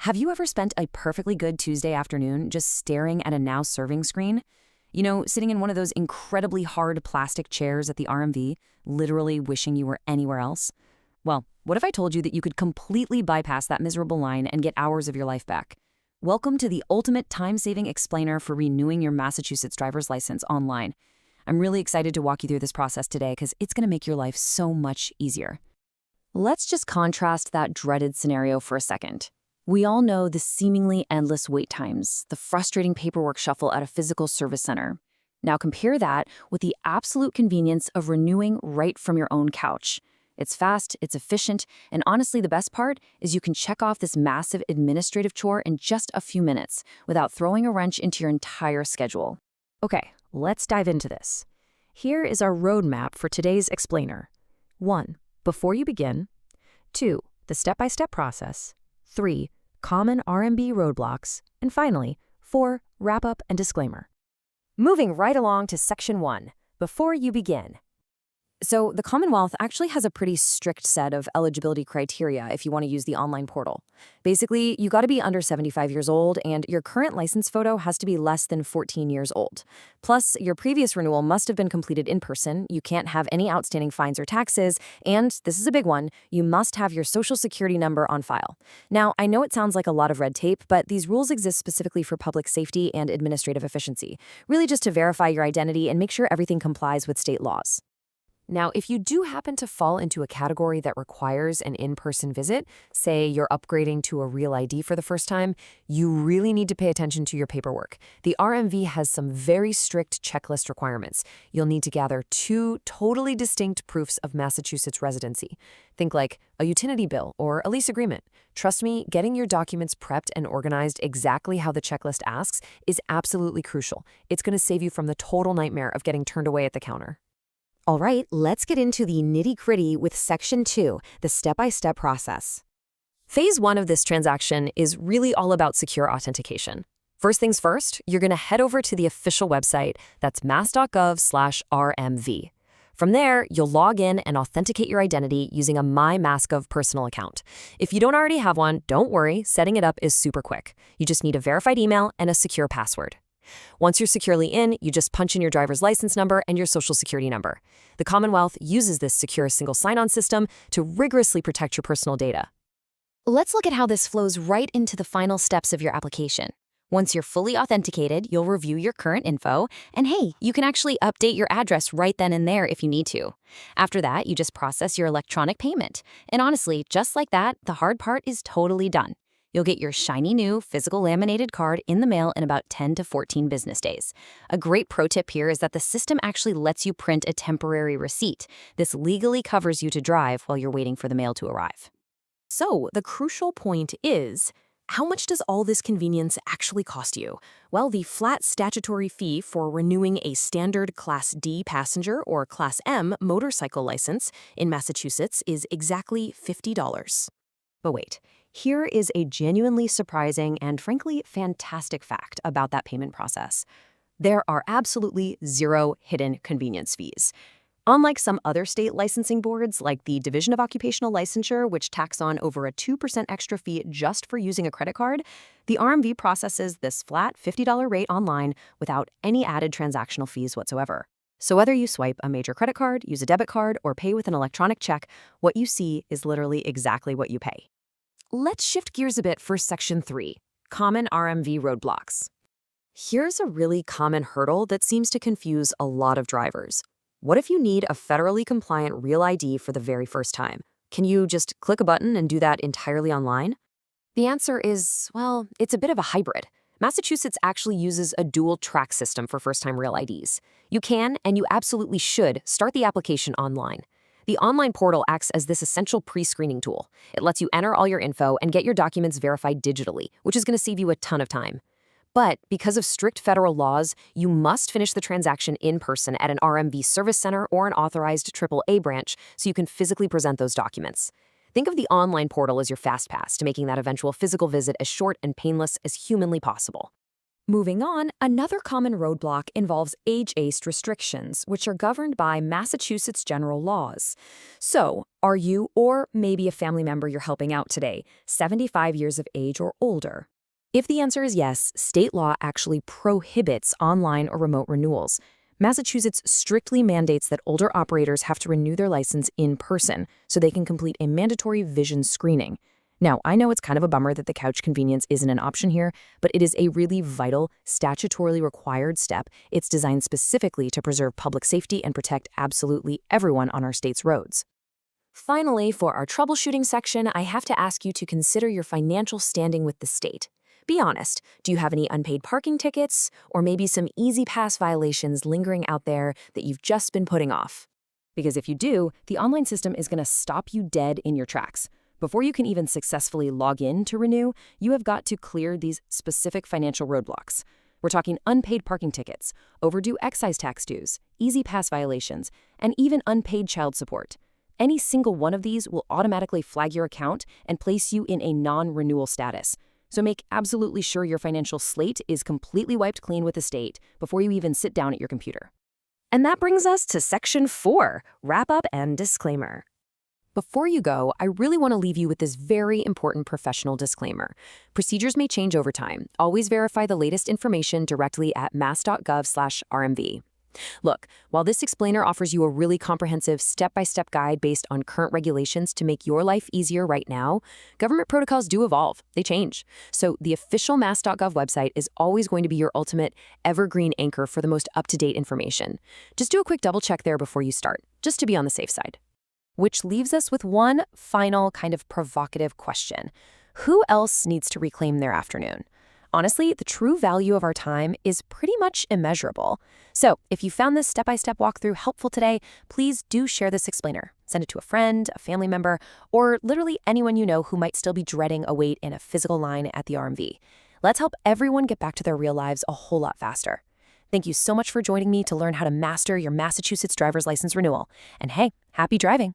Have you ever spent a perfectly good Tuesday afternoon just staring at a now serving screen? You know, sitting in one of those incredibly hard plastic chairs at the RMV, literally wishing you were anywhere else? Well, what if I told you that you could completely bypass that miserable line and get hours of your life back? Welcome to the ultimate time-saving explainer for renewing your Massachusetts driver's license online. I'm really excited to walk you through this process today because it's going to make your life so much easier. Let's just contrast that dreaded scenario for a second. We all know the seemingly endless wait times, the frustrating paperwork shuffle at a physical service center. Now compare that with the absolute convenience of renewing right from your own couch. It's fast, it's efficient, and honestly the best part is you can check off this massive administrative chore in just a few minutes without throwing a wrench into your entire schedule. Okay, let's dive into this. Here is our roadmap for today's explainer. 1. Before you begin. 2. The step-by-step process. 3. Common RMB roadblocks. And finally, 4. Wrap-up and disclaimer. Moving right along to Section 1. Before you begin. So the Commonwealth actually has a pretty strict set of eligibility criteria if you want to use the online portal. Basically, you got to be under 75 years old and your current license photo has to be less than 14 years old. Plus, your previous renewal must have been completed in person, you can't have any outstanding fines or taxes, and, this is a big one, you must have your social security number on file. Now, I know it sounds like a lot of red tape, but these rules exist specifically for public safety and administrative efficiency, really just to verify your identity and make sure everything complies with state laws. Now, if you do happen to fall into a category that requires an in-person visit, say you're upgrading to a real ID for the first time, you really need to pay attention to your paperwork. The RMV has some very strict checklist requirements. You'll need to gather 2 totally distinct proofs of Massachusetts residency. Think like a utility bill or a lease agreement. Trust me, getting your documents prepped and organized exactly how the checklist asks is absolutely crucial. It's going to save you from the total nightmare of getting turned away at the counter. All right, let's get into the nitty-gritty with Section 2, the step-by-step process. Phase 1 of this transaction is really all about secure authentication. First things first, you're going to head over to the official website, that's mass.gov/RMV. From there, you'll log in and authenticate your identity using a MyMassGov personal account. If you don't already have one, don't worry, setting it up is super quick. You just need a verified email and a secure password. Once you're securely in, you just punch in your driver's license number and your social security number. The Commonwealth uses this secure single sign-on system to rigorously protect your personal data. Let's look at how this flows right into the final steps of your application. Once you're fully authenticated, you'll review your current info, and hey, you can actually update your address right then and there if you need to. After that, you just process your electronic payment. And honestly, just like that, the hard part is totally done. You'll get your shiny new physical laminated card in the mail in about 10 to 14 business days. A great pro tip here is that the system actually lets you print a temporary receipt. This legally covers you to drive while you're waiting for the mail to arrive. So the crucial point is, how much does all this convenience actually cost you? Well, the flat statutory fee for renewing a standard Class D passenger or Class M motorcycle license in Massachusetts is exactly $50. But wait. Here is a genuinely surprising and frankly fantastic fact about that payment process. There are absolutely 0 hidden convenience fees. Unlike some other state licensing boards like the Division of Occupational Licensure, which tacks on over a 2% extra fee just for using a credit card, the RMV processes this flat $50 rate online without any added transactional fees whatsoever. So whether you swipe a major credit card, use a debit card, or pay with an electronic check, what you see is literally exactly what you pay. Let's shift gears a bit for Section 3, Common RMV roadblocks. Here's a really common hurdle that seems to confuse a lot of drivers. What if you need a federally compliant Real ID for the very first time? Can you just click a button and do that entirely online? The answer is, well, it's a bit of a hybrid. Massachusetts actually uses a dual-track system for first-time Real IDs. You can, and you absolutely should, start the application online. The online portal acts as this essential pre-screening tool. It lets you enter all your info and get your documents verified digitally, which is going to save you a ton of time. But because of strict federal laws, you must finish the transaction in person at an RMV service center or an authorized AAA branch so you can physically present those documents. Think of the online portal as your fast pass to making that eventual physical visit as short and painless as humanly possible. Moving on, another common roadblock involves age-based restrictions, which are governed by Massachusetts general laws. So, are you, or maybe a family member you're helping out today, 75 years of age or older? If the answer is yes, state law actually prohibits online or remote renewals. Massachusetts strictly mandates that older operators have to renew their license in person so they can complete a mandatory vision screening. Now, I know it's kind of a bummer that the couch convenience isn't an option here, but it is a really vital, statutorily required step. It's designed specifically to preserve public safety and protect absolutely everyone on our state's roads. Finally, for our troubleshooting section, I have to ask you to consider your financial standing with the state. Be honest, do you have any unpaid parking tickets, or maybe some easy pass violations lingering out there that you've just been putting off? Because if you do, the online system is going to stop you dead in your tracks. Before you can even successfully log in to renew, you have got to clear these specific financial roadblocks. We're talking unpaid parking tickets, overdue excise tax dues, easy pass violations, and even unpaid child support. Any single one of these will automatically flag your account and place you in a non-renewal status. So make absolutely sure your financial slate is completely wiped clean with the state before you even sit down at your computer. And that brings us to Section 4, Wrap-Up and Disclaimer. Before you go, I really want to leave you with this very important professional disclaimer. Procedures may change over time. Always verify the latest information directly at mass.gov/RMV. Look, while this explainer offers you a really comprehensive step-by-step guide based on current regulations to make your life easier right now, government protocols do evolve. They change. So the official mass.gov website is always going to be your ultimate evergreen anchor for the most up-to-date information. Just do a quick double-check there before you start, just to be on the safe side. Which leaves us with one final kind of provocative question. Who else needs to reclaim their afternoon? Honestly, the true value of our time is pretty much immeasurable. So if you found this step-by-step walkthrough helpful today, please do share this explainer. Send it to a friend, a family member, or literally anyone you know who might still be dreading a wait in a physical line at the RMV. Let's help everyone get back to their real lives a whole lot faster. Thank you so much for joining me to learn how to master your Massachusetts driver's license renewal. And hey, happy driving!